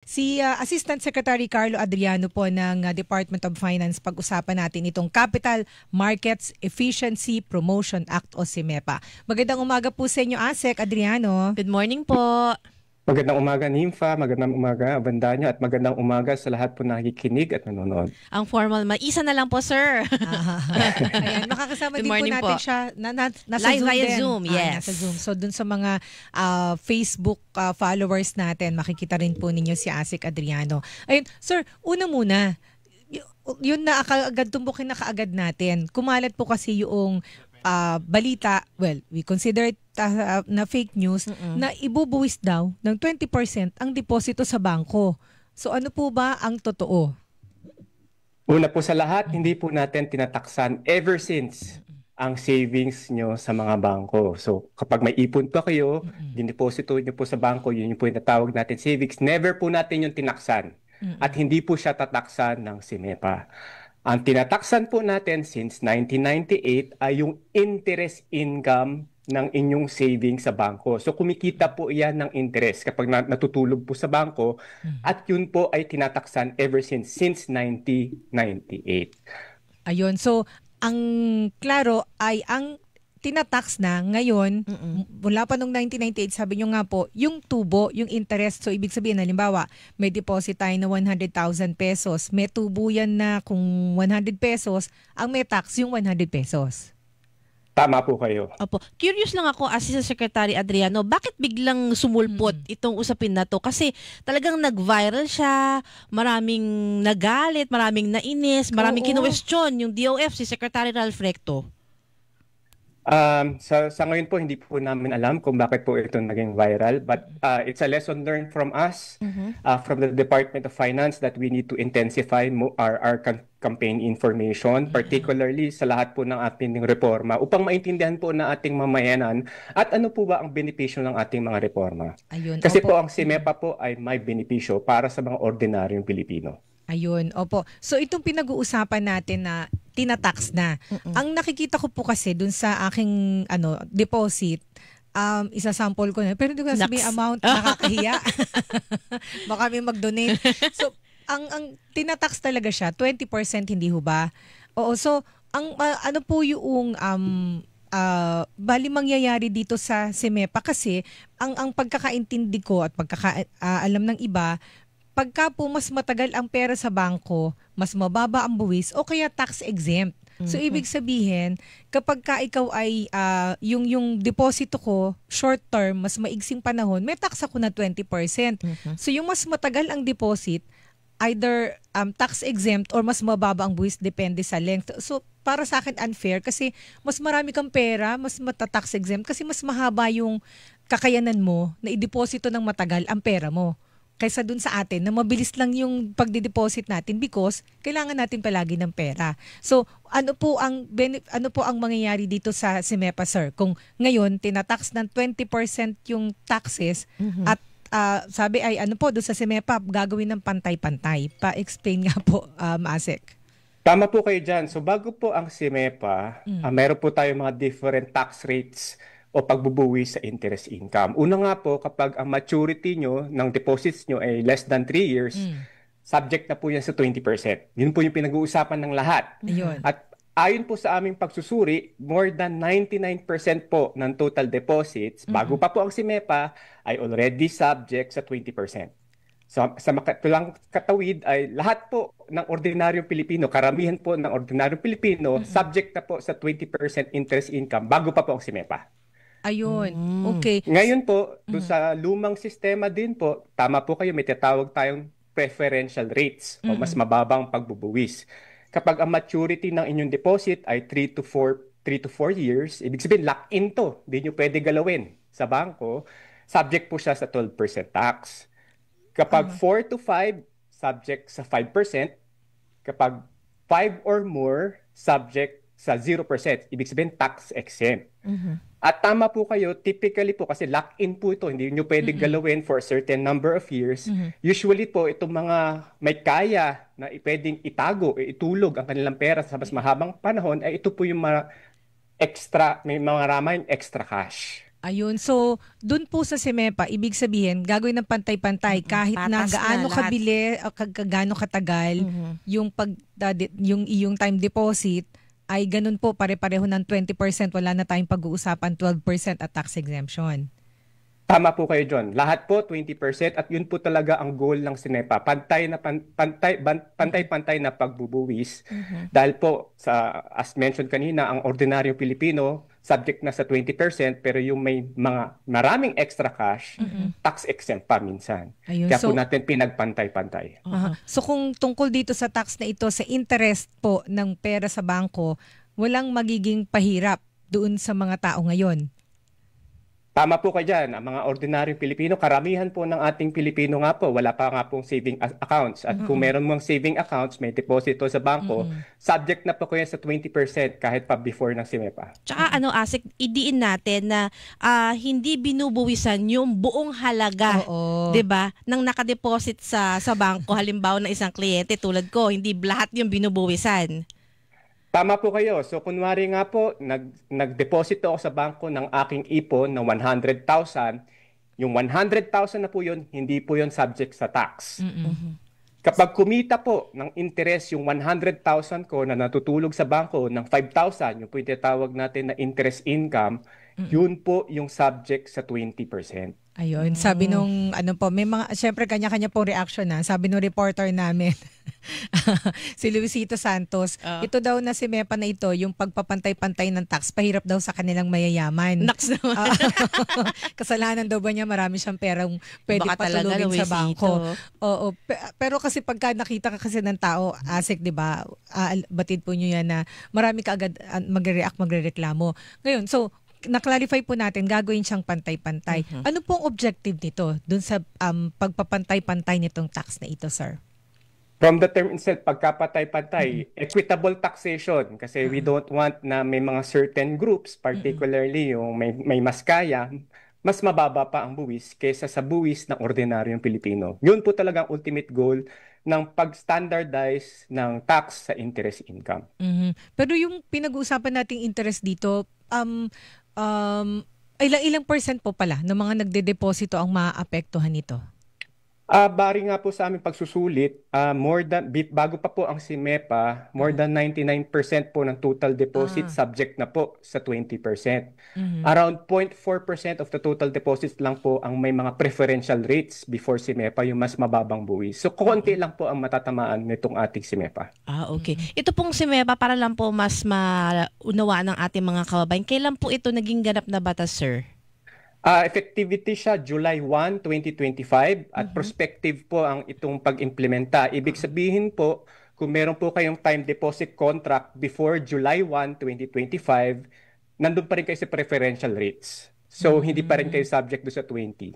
Si Assistant Secretary Carlo Adriano po ng Department of Finance, pag-usapan natin itong Capital Markets Efficiency Promotion Act o CMEPA. Magandang umaga po sa inyo, Asek Adriano. Good morning po. Magandang umaga, Nympha. Magandang umaga, Abandanyo. At magandang umaga sa lahat po nakikinig at nanonood. Ang formal, isa na lang po, sir. Ayan, makakasama din po natin po siya. Nasa live Zoom via din. Zoom, yes. Nasa Zoom. So dun sa mga Facebook followers natin, makikita rin po ninyo si Asek Adriano. Ayun, sir, una muna, yun na agad tumbukin na kaagad natin. Kumalat po kasi yung balita, well, we consider it na fake news, na ibubuwis daw ng 20% ang deposito sa bangko. So ano po ba ang totoo? Una po sa lahat, hindi po natin tinataksan ever since ang savings nyo sa mga bangko. So kapag may ipon pa kayo, dineposito nyo po sa bangko, yun yung po yung natawag natin savings, never po natin yung tinaksan. At hindi po siya tataksan ng CMEPA. Ang tinataksan po natin since 1998 ay yung interest income ng inyong savings sa bangko. So kumikita po iyan ng interest kapag natutulog po sa bangko at yun po ay tinataksan ever since 1998. Ayun. So ang klaro ay ang tinatax na ngayon, mula pa noong 1998, sabi nyo nga po, yung tubo, yung interest. So, ibig sabihin, halimbawa, may deposit tayo na 100,000 pesos. May tubo yan na kung 100 pesos, ang may tax yung 100 pesos. Tama po kayo. Opo. Curious lang ako, Assistant Secretary Adriano, bakit biglang sumulpot itong usapin na to? Kasi talagang nag-viral siya, maraming nagalit, maraming nainis, maraming kinuwestiyon yung DOF, si Secretary Ralph Recto. Sa ngayon po, hindi po namin alam kung bakit po ito naging viral. But it's a lesson learned from us, from the Department of Finance, that we need to intensify our campaign information, particularly sa lahat po ng ating reforma, upang maintindihan po ng ating mamayanan at ano po ba ang benepisyo ng ating mga reforma. Ayun, Kasi po ang CMEPA po ay may benepisyo para sa mga ordinaryong Pilipino. Ayun, opo. So itong pinag-uusapan natin na tinatax na. Ang nakikita ko po kasi dun sa aking deposit, isa-sample ko na. Pero hindi ko sabihin amount, nakakahiya. Baka may mag-donate. So ang tinatax talaga siya, 20%, hindi ho ba? Oo, so ang ano po yung bali mangyayari dito sa CMEPA kasi ang pagkakaintindi ko at alam ng iba, pagka po mas matagal ang pera sa bangko, mas mababa ang buwis o kaya tax exempt. So ibig sabihin, kapag ka ikaw ay yung deposito ko short term, mas maigsing panahon, may tax ako na 20%. So yung mas matagal ang deposit, either tax exempt or mas mababa ang buwis, depende sa length. So para sa akin unfair kasi mas marami kang pera, mas mata-tax exempt kasi mas mahaba yung kakayanan mo na i-deposito ng matagal ang pera mo kaysa dun sa atin na mabilis lang yung pagde-deposit natin because kailangan natin palagi ng pera. So, ano po ang mangyayari dito sa CMEPA, sir? Kung ngayon tinatax ng 20% yung taxes at sabi ay ano po doon sa CMEPA gagawin ng pantay-pantay. Pa-explain nga po, Asek. Tama po kayo dyan. So bago po ang CMEPA, meron po tayong mga different tax rates o pagbubuwi sa interest income. Una nga po, kapag ang maturity nyo ng deposits nyo ay less than 3 years, subject na po yan sa 20%. Yun po yung pinag-uusapan ng lahat. At ayon po sa aming pagsusuri, more than 99% po ng total deposits, bago pa po ang CMEPA, ay already subject sa 20%. So, sa makatulang katawid ay lahat po ng ordinaryong Pilipino, karamihan po ng ordinaryong Pilipino, subject na po sa 20% interest income bago pa po ang CMEPA. Ayun. Okay. Ngayon po, doon sa lumang sistema din po, tama po kayo, may tatawag tayong preferential rates o mas mababang pagbubuwis. Kapag ang maturity ng inyong deposit ay 3 to 4 years, ibig sabihin lock-in to, hindi nyo pwede galawin sa bangko, subject po siya sa 12% tax. Kapag 4 to 5, subject sa 5%. Kapag 5 or more, subject sa 0%. Ibig sabihin tax exempt. At tama po kayo, typically po kasi lock-in po ito, hindi nyo pwede galawin for a certain number of years. Usually po itong mga may kaya na pwedeng itago, itulog ang kanilang pera sa mas mahabang panahon, ay ito po yung mga extra, may mga ramay extra cash. Ayun. So, dun po sa SEMEPA, ibig sabihin, gagawin ng pantay-pantay kahit na Patas na gaano lahat. kabili o gaano katagal Mhm. yung iyong time deposit ay ganun po pare-pareho ng 20%, wala na tayong pag-uusapan 12% at tax exemption. Tama po kayo, John. Lahat po 20% at yun po talaga ang goal ng SINEPA. Pantay-pantay na pagbubuwis. Dahil po, as mentioned kanina, ang ordinaryong Pilipino, subject na sa 20%, pero yung may mga maraming extra cash, tax exempt pa minsan. Ayun. Kaya po natin pinagpantay-pantay. Aha. So kung tungkol dito sa tax na ito, sa interest po ng pera sa bangko, walang magiging pahirap doon sa mga tao ngayon. Tama po kayo dyan. Ang mga ordinaryong Pilipino, karamihan po ng ating Pilipino nga po, wala pa nga pong saving accounts. At kung meron mong saving accounts, may deposito sa bangko, subject na po kayo sa 20% kahit pa before ng SIMEPA. Tsaka Asik, idiin natin na hindi binubuwisan yung buong halaga, Oo. 'di ba? Nang nakadeposit sa bangko, halimbawa ng isang kliyente tulad ko, hindi lahat yung binubuwisan. Tama po kayo. So kunwari nga po, nag-deposito ako sa bangko ng aking ipon na 100,000. Yung 100,000 na po yun, hindi po yun subject sa tax. Kapag kumita po ng interest yung 100,000 ko na natutulog sa bangko ng 5,000, yung po yung tinatawag natin na interest income, yun po yung subject sa 20%. Ayun, sabi nung may mga syempre kanya-kanya pong reaction na. Sabi nung reporter namin si Luisito Santos, ito daw na SIMEPA na ito, yung pagpapantay-pantay ng tax, pahirap daw sa kanilang mayayaman. Naks naman. Kasalanan daw ba niya marami siyang perang pwede Baka talaga, patulogin sa Luisito. bangko. Oo, pero kasi pagka nakita ka kasi ng tao, Asik, 'di ba? Batid po niyo yan na marami ka agad magre-react, magrereklamo. Ngayon, so na-clarify po natin, gagawin siyang pantay-pantay. Ano pong objective nito dun sa pagpapantay-pantay nitong tax na ito, sir? From the term itself, pagkapatay-pantay, equitable taxation. Kasi we don't want na may mga certain groups, particularly yung may mas kaya, mas mababa pa ang buwis kaysa sa buwis ng ordinaryong Pilipino. Yun po talaga ang ultimate goal ng pag-standardize ng tax sa interest income. Pero yung pinag-uusapan nating interest dito, ilang percent po pala ng mga nagde-deposito ang maaapektuhan nito? Bari nga po sa aming pagsusulit, bago pa po ang SIMEPA, more than 99% po ng total deposit subject na po sa 20%. Around 0.4% of the total deposits lang po ang may mga preferential rates before SIMEPA, yung mas mababang buwis. So, konti lang po ang matatamaan nitong ating SIMEPA. Okay. Ito pong SIMEPA, para lang po mas maunawaan ng ating mga kababayan, kailan po ito naging ganap na batas, sir? Effectivity siya July 1, 2025 at prospective po ang itong pag-implementa. Ibig sabihin po, kung meron po kayong time deposit contract before July 1, 2025, nandun pa rin kayo sa preferential rates. So, hindi pa rin kayo subject do sa 20.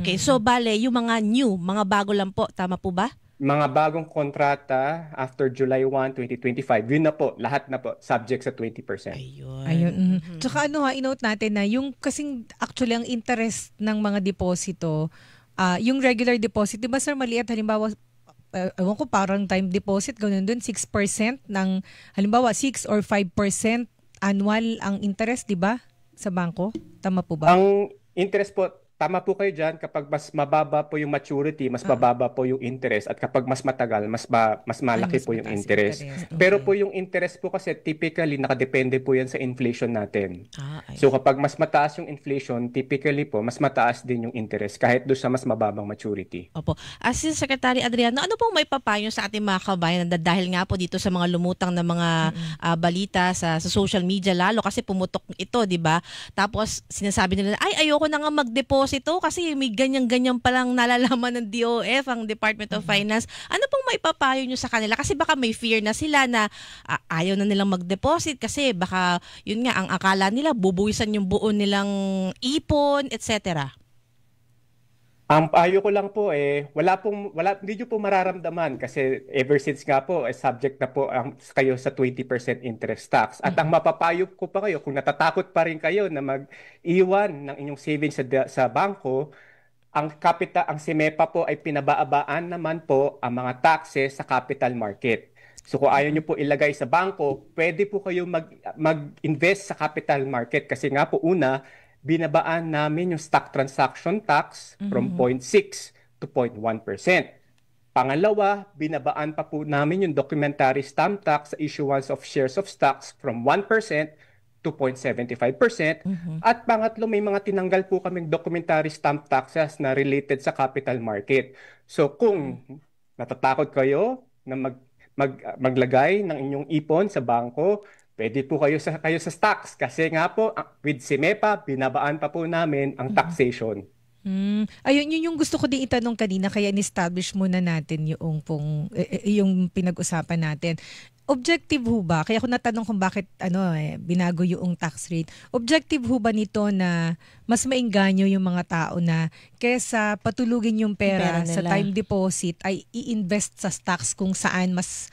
Okay. So, bale, yung mga mga bago lang po, tama po ba? Mga bagong kontrata after July 1, 2025, yun na po, lahat na po, subject sa 20%. Ayun. Tsaka inote natin na yung kasing actually ang interest ng mga deposito, yung regular deposit, di ba sir, maliit, halimbawa, ewan ko, parang time deposit, ganun dun, 6% ng, halimbawa, 6 or 5% annual ang interest, di ba, sa bangko? Tama po ba? Ang interest po, tama po kayo dyan, kapag mas mababa po yung maturity, mas mababa po yung interest. At kapag mas matagal, mas malaki po yung interest. Pero po yung interest po kasi typically nakadepende po yan sa inflation natin. So kapag mas mataas yung inflation, typically po mas mataas din yung interest kahit doon sa mas mababang maturity. Opo. Assistant Secretary Adriano, ano pong may papayo sa ating mga kabayan dahil nga po dito sa mga lumutang na mga balita sa social media lalo kasi pumutok ito, di ba? Tapos sinasabi nila, ayoko na nga mag-deposit ito kasi may ganyan-ganyan palang nalalaman ng DOF, ang Department of Finance. Ano pong maipapayo nyo sa kanila? Kasi baka may fear na sila na ayaw na nilang mag-deposit kasi baka, yun nga, ang akala nila, bubuwisan yung buo nilang ipon, etc. Ang payo ko lang po hindi nyo po mararamdaman kasi ever since nga po, subject na po kayo sa 20% interest tax. At ang mapapayo ko pa kayo, kung natatakot pa rin kayo na mag-iwan ng inyong savings sa bangko, ang SIMEPA po ay pinabaabaan naman po ang mga taxes sa capital market. So kung ayaw nyo po ilagay sa bangko, pwede po kayo mag-invest sa capital market kasi nga po una, binabaan namin yung stock transaction tax from 0.6 to 0.1%. Pangalawa, binabaan pa po namin yung documentary stamp tax sa issuance of shares of stocks from 1% to 0.75%. At pangatlo, may mga tinanggal po kaming documentary stamp taxes na related sa capital market. So kung natatakot kayo na maglagay ng inyong ipon sa bangko, pwede po kayo sa stocks kasi nga po with SIMEPA, binabaan pa po namin ang taxation. Ayun, yun yung gusto ko din itanong kanina, kaya in-establish muna natin yung pinag-usapan natin. Objective ho ba? Kaya ako natanong kung bakit binago yung tax rate. Objective ho ba nito na mas maingganyo yung mga tao na kesa patulugin yung pera sa time deposit ay i-invest sa stocks kung saan mas,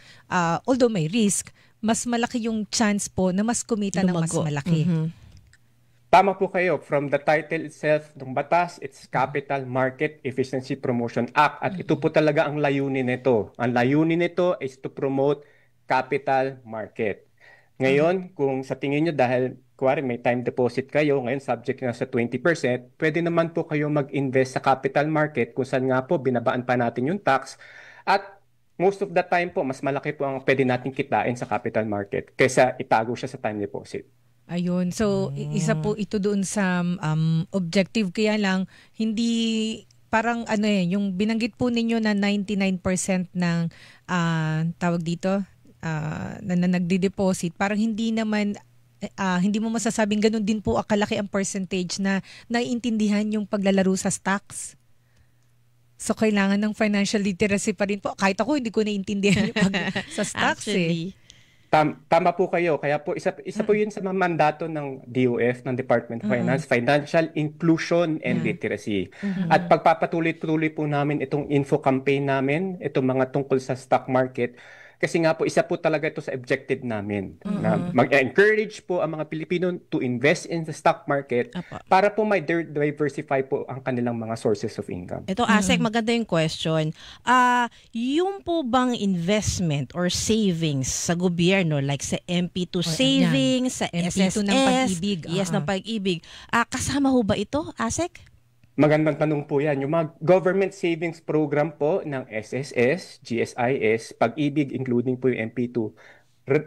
although may risk, mas malaki yung chance po na mas kumita ng mas malaki. Tama po kayo. From the title itself ng batas, it's Capital Market Efficiency Promotion Act. At ito po talaga ang layunin nito. Ang layunin nito is to promote capital market. Ngayon, kung sa tingin nyo dahil kuwari may time deposit kayo, ngayon subject na sa 20%, pwede naman po kayo mag-invest sa capital market kung saan nga po binabaan pa natin yung tax. At most of the time po, mas malaki po ang pwede natin kitain sa capital market kaysa itago siya sa time deposit. Ayun. So, isa po ito doon sa objective. Kaya lang, hindi parang yung binanggit po ninyo na 99% ng tawag dito, na nagdi-deposit, parang hindi naman, hindi mo masasabing ganun din po kalaki ang percentage na naiintindihan yung paglalaro sa stocks. So, kailangan ng financial literacy pa rin po. Kahit ako, hindi ko naiintindihan yung sa stocks Tama po kayo. Kaya po, isa po yun sa mga mandato ng DOF, ng Department of Finance, Financial Inclusion and Literacy. At pagpapatuloy-tuloy po namin itong info campaign namin, itong mga tungkol sa stock market, kasi nga po, isa po talaga ito sa objective namin. Na mag-encourage po ang mga Pilipino to invest in the stock market para po may diversify po ang kanilang mga sources of income. Ito, Asek, maganda yung question. Yung po bang investment or savings sa gobyerno, like sa MP2 savings, sa MP2 SSS, ng pag-ibig. Yes, ng pag-ibig, kasama ho ba ito, Asek? Magandang tanong po yan. Yung mga government savings program po ng SSS, GSIS, Pag-ibig, including po yung MP2,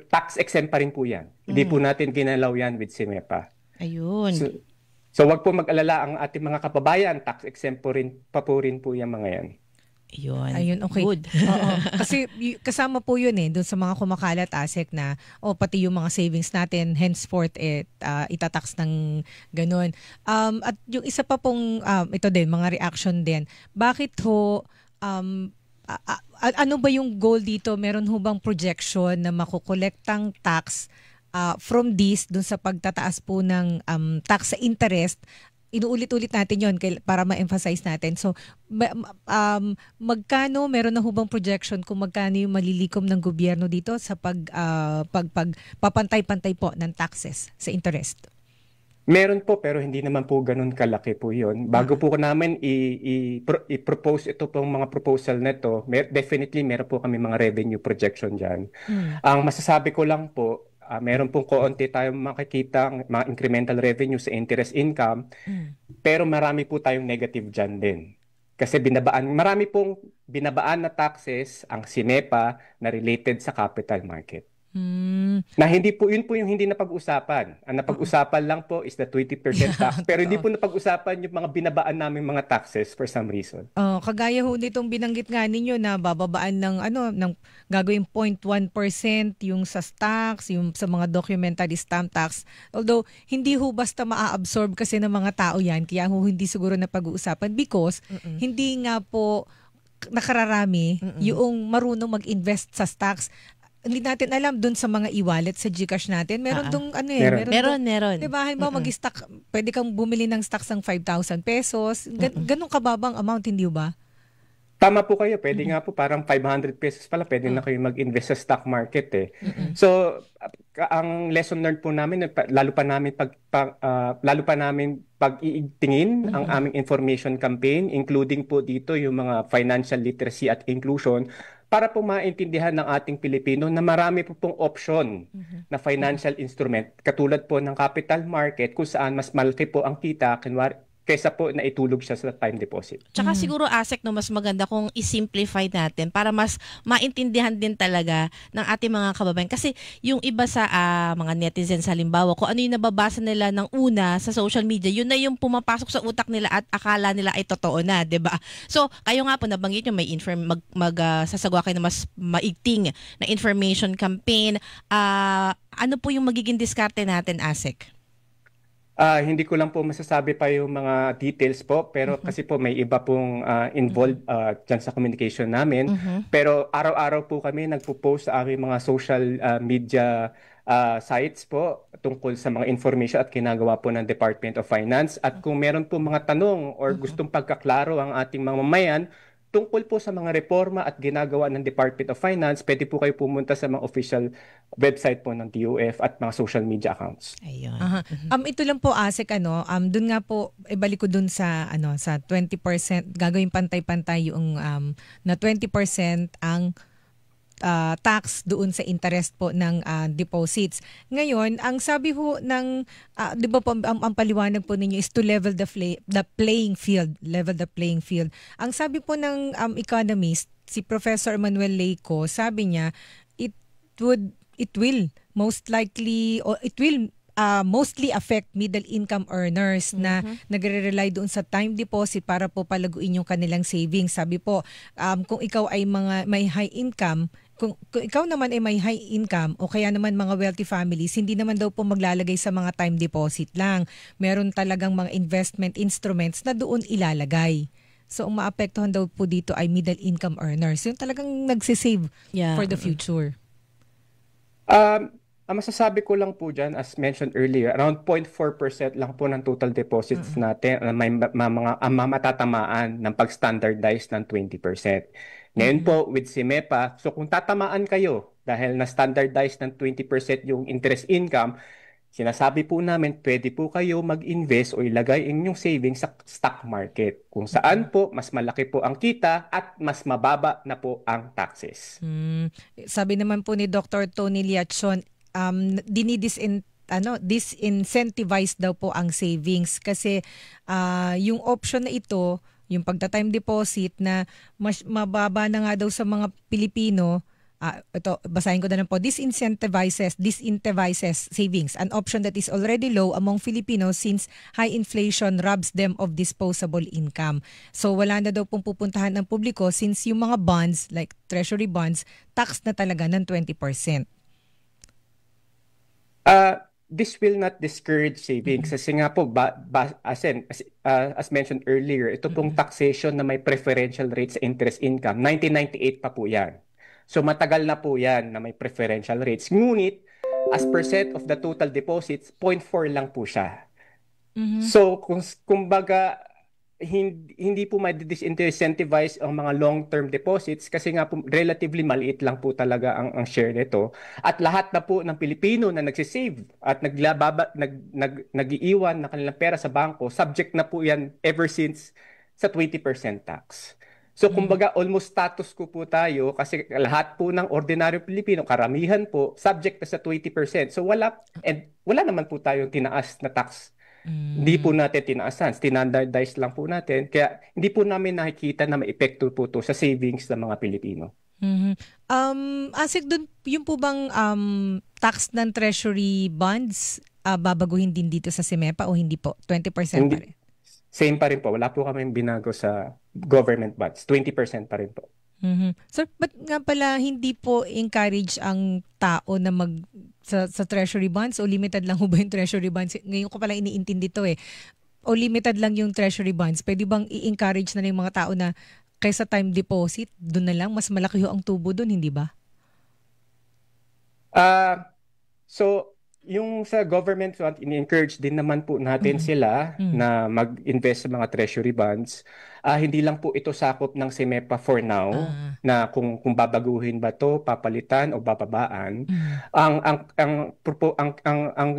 tax exempt pa rin po yan. Hindi po natin ginalaw yan with SIMEPA. Ayun. So wag po mag-alala ang ating mga kababayan, tax exempt po rin po yung mga yan. Ayun, okay. Good. Oo. Kasi kasama po yun doon sa mga kumakalat, Asek, na pati yung mga savings natin henceforth itatax ng ganun. At yung isa pa pong ito din, mga reaction din. Bakit ho ano ba yung goal dito? Meron ho bang projection na makukolektang tax from this dun sa pagtataas po ng tax sa interest? Inuulit-ulit natin yon para ma-emphasize natin. So, magkano, meron na hubang projection kung magkano yung malilikom ng gobyerno dito sa papantay-pantay po ng taxes sa interest? Meron po, pero hindi naman po ganun kalaki po yun. Bago po namin i-propose ito pong mga proposal na ito, definitely meron po kami mga revenue projection dyan. Ang masasabi ko lang po, meron pong konti tayong makikita mga incremental revenue sa interest income, pero marami po tayong negative dyan din. Kasi marami pong binabaan na taxes ang SIMEPA na related sa capital market. Na hindi po, yun po yung hindi napag-usapan. Ang napag-usapan lang po is the 20% tax. Pero hindi po napag-usapan yung mga binabaan namin mga taxes for some reason. Kagaya ho nitong binanggit nga ninyo na bababaan ng gagawing 0.1% yung sa stocks, yung sa mga documentary stamp tax. Although, hindi ho basta maa-absorb kasi ng mga tao yan. Kaya ho hindi siguro napag-uusapan because hindi nga po nakararami yung marunong mag-invest sa stocks. Hindi natin alam dun sa mga e-wallet sa GCash natin. Meron dong Meron. Diba? Halimbawa mag-stock, pwede kang bumili ng stocks ng 5,000 pesos. Ganong kababang amount, hindi ba? Tama po kayo. Pwede nga po parang 500 pesos pala. Pwede na kayo mag-invest sa stock market eh. So, ang lesson learned po namin, lalo pa namin pag-iigtingin ang aming information campaign, including po dito yung mga financial literacy at inclusion para po maintindihan ng ating Pilipino na marami po pong option na financial instrument katulad po ng capital market kung saan mas malaki po ang kita kaysa po na itulog siya sa time deposit. Tsaka siguro, Asek, no, mas maganda kung i-simplify natin para mas maintindihan din talaga ng ating mga kababayan. Kasi yung iba sa mga netizens, halimbawa, kung ano yung nababasa nila ng una sa social media, yun na yung pumapasok sa utak nila at akala nila ay totoo na, 'di ba? So, kayo nga po, nabanggit nyo, may sasagawa kayo ng mas maigting na information campaign. Ano po yung magiging diskarte natin, Asek? Hindi ko lang po masasabi pa yung mga details po, pero kasi po may iba pong involved dyan sa communication namin. Pero araw-araw po kami nagpo-post sa aming mga social media sites po tungkol sa mga information at ginagawa po ng Department of Finance. At kung meron po mga tanong or gustong pagkaklaro ang ating mga mamayan tungkol po sa mga reforma at ginagawa ng Department of Finance, pwede po kayo pumunta sa mga official website po ng DOF at mga social media accounts. Ayun. Ito lang po, Asek, dun nga po, ibalik ko dun sa, sa 20%, gagawin pantay-pantay yung na 20% ang tax doon sa interest po ng deposits. Ngayon, ang sabi ho ng, di ba po, ang paliwanag po ninyo is to level the playing field. Level the playing field. Ang sabi po ng economist, si Professor Manuel Leico, sabi niya, it will most likely, or it will mostly affect middle income earners na nagre-rely doon sa time deposit para po palaguin yung kanilang savings. Sabi po, kung ikaw ay may high income, kung ikaw naman ay may high income o kaya naman mga wealthy families, hindi naman daw po maglalagay sa mga time deposit lang. Meron talagang mga investment instruments na doon ilalagay. So, ang maapektuhan daw po dito ay middle income earners. Yung talagang nagsisave for the future. Ang masasabi ko lang po dyan, as mentioned earlier, around 0.4% lang po ng total deposits natin may mga matatamaan ng pag-standardize ng 20%. Ngayon po, with SIMEPA, so kung tatamaan kayo dahil na-standardize ng 20% yung interest income, sinasabi po namin, pwede po kayo mag-invest o ilagay inyong savings sa stock market. Kung saan po, mas malaki po ang kita at mas mababa na po ang taxes. Sabi naman po ni Dr. Tony Liachon, disincentivize daw po ang savings kasi yung option na ito, yung pagta-time deposit na mas mababa na nga daw sa mga Pilipino, ito, basahin ko na lang po, disincentivizes savings, an option that is already low among Filipinos since high inflation robs them of disposable income. So wala na daw pong pupuntahan ng publiko since yung mga bonds, like treasury bonds, tax na talaga ng 20%. This will not discourage savings. Kasi nga po, as mentioned earlier, ito pong taxation na may preferential rates sa interest income, 1998 pa po yan. So matagal na po yan na may preferential rates. Ngunit, as percent of the total deposits, 0.4 lang po siya. So, kumbaga, hindi po ma-disincentivize ang mga long-term deposits kasi nga po relatively maliit lang po talaga ang share nito. At lahat na po ng Pilipino na nagsisave at nag-iiwan ng kanilang pera sa bangko, subject na po yan ever since sa 20% tax. So kumbaga almost status quo po tayo kasi lahat po ng ordinaryong Pilipino, karamihan po, subject na sa 20%. So wala naman po tayong tinaas na tax. Hindi po natin tinaasan, standardized lang po natin. Kaya hindi po namin nakikita na may epekto po to sa savings ng mga Pilipino. Asik, yung po bang tax ng treasury bonds, babaguhin din dito sa SIMEPA o hindi po? 20% Hindi, pa rin? Same pa rin po. Wala po kami binago sa government bonds. 20% pa rin po. Sir, ba't nga pala hindi po encourage ang tao na sa treasury bonds o limited lang ho ba yung treasury bonds? Ngayon ko pala iniintindi to O limited lang yung treasury bonds. Pwede bang i-encourage na yung mga tao na kaysa time deposit, doon na lang, mas malaki ho ang tubo doon, hindi ba? So, yung sa government fund, ini-encourage din naman po natin sila na mag-invest sa mga treasury bonds. Hindi lang po ito sakop ng SEMEPA for now na kung babaguhin ba to, papalitan o bababaan. Ang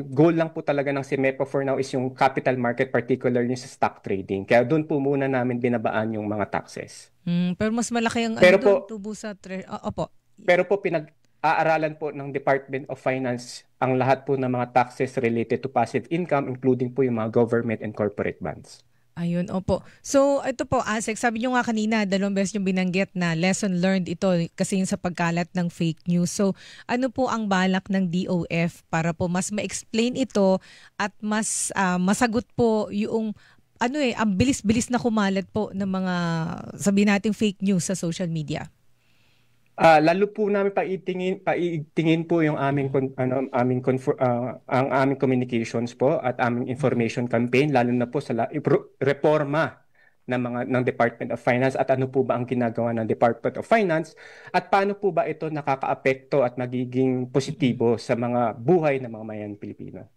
goal lang po talaga ng SEMEPA for now is yung capital market, particularly sa stock trading. Kaya doon po muna namin binabaan yung mga taxes. Pero mas malaki ang tubo sa opo. Pero po pinag-aaralan po ng Department of Finance ang lahat po ng mga taxes related to passive income, including po yung mga government and corporate bonds. Ayun, opo. So, ito po, Asek, sabi nyo nga kanina, 2 beses yung binanggit na lesson learned ito kasi yung sa pagkalat ng fake news. So, ano po ang balak ng DOF para po mas ma-explain ito at mas masagot po yung ang bilis-bilis na kumalat po ng mga, sabihin natin, fake news sa social media? Lalo po namin paitingin po yung aming communications po at aming information campaign, lalo na po sa reforma ng Department of Finance at ano po ba ang ginagawa ng Department of Finance at paano po ba ito nakakaapekto at magiging positibo sa mga buhay ng mga mayan Pilipino.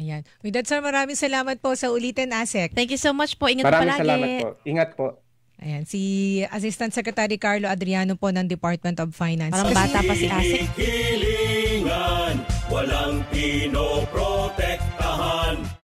Ayan. With that, sir, maraming salamat po sa ulitin, Asek. Thank you so much po. Ingat Maraming palagi. salamat po. Ingat po. Ayan, si Assistant Secretary Carlo Adriano po ng Department of Finance. Parang bata pa si Asek. Hilingan, walang pinoprotektahan.